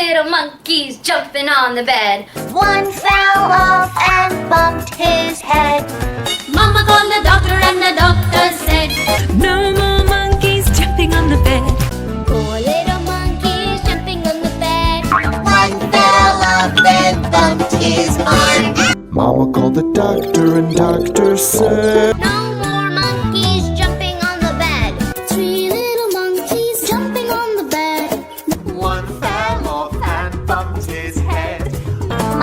little monkeys jumping on the bed. One fell off and bumped his head. Mama called the doctor and the doctor said, No more monkeys jumping on the bed. Four little monkeys jumping on the bed. One fell off and bumped his arm. Mama called the doctor and doctor said, No more monkeys jumping on the bed. Three little monkeys jumping on the bed. One fell off and bumped his head.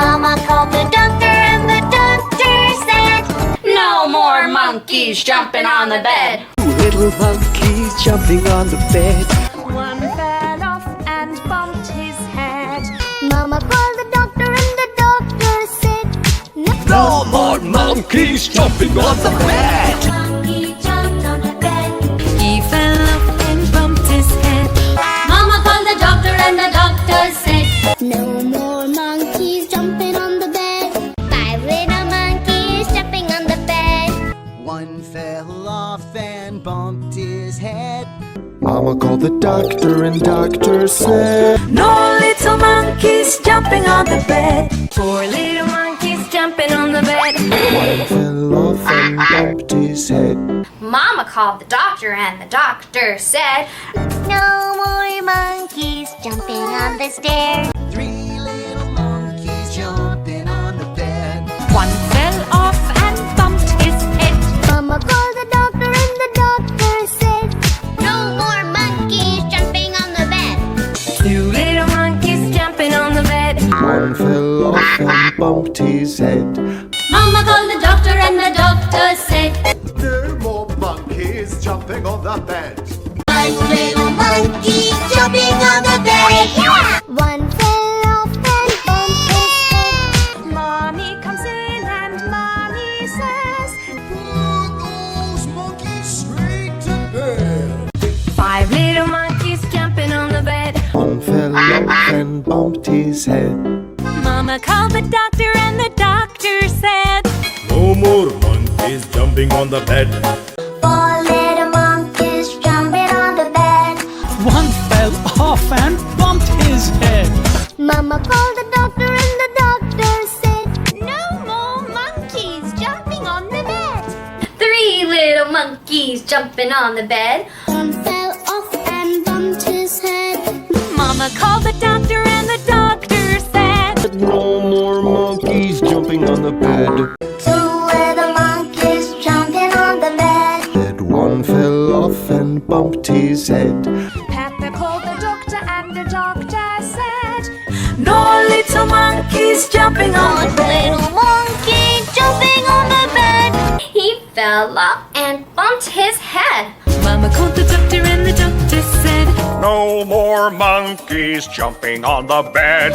Mama called the doctor and the doctor said, no more monkeys jumping on the bed. Two little monkeys jumping on the bed. One fell off and bumped his head. Mama called the doctor and the doctor said, No more monkeys jumping on the bed. Monkey jumped on the bed. He fell off and bumped his head. Mama called the doctor and the doctor said, No more monkeys jumping on the bed. Five little monkeys jumping on the bed. One fell off and bumped his head. Mama called the doctor and doctor said, No little monkeys jumping on the bed. Four little monkeys jumping on the bed. One fell off and bumped his head. Mama called the doctor and the doctor said, No more monkeys jumping on the stairs. Three little monkeys jumping on the bed. One fell off and bumped his head. Mama called the doctor and the doctor said, No more monkeys jumping on the bed. Two little monkeys jumping on the bed. One fell off and bumped his head. Mama called the doctor and the doctor said, No more monkeys jumping on the bed. Five little monkeys jumping on the bed. One fell off and bumped his head. Mommy comes in and Mommy says, Put those monkeys straight to bed. Five little monkeys jumping on the bed. One fell off and bumped his head. Mama called the doctor and the doctor said, No more monkeys jumping on the bed. Four little monkeys jumping on the bed. One fell off and bumped his head. Mama called the doctor and the doctor said, No more monkeys jumping on the bed. three little monkeys jumping on the bed. One fell off and bumped his head. Mama called the doctor and the doctor said, No more monkeys jumping on the bed. Two little monkeys jumping on the bed. That one fell off and bumped his head. Pepper called the doctor and the doctor said, No little monkeys jumping on the bed. Little monkey jumping on the bed. He fell off and bumped his head. Mama called the doctor and the doctor said, No more monkeys jumping on the bed.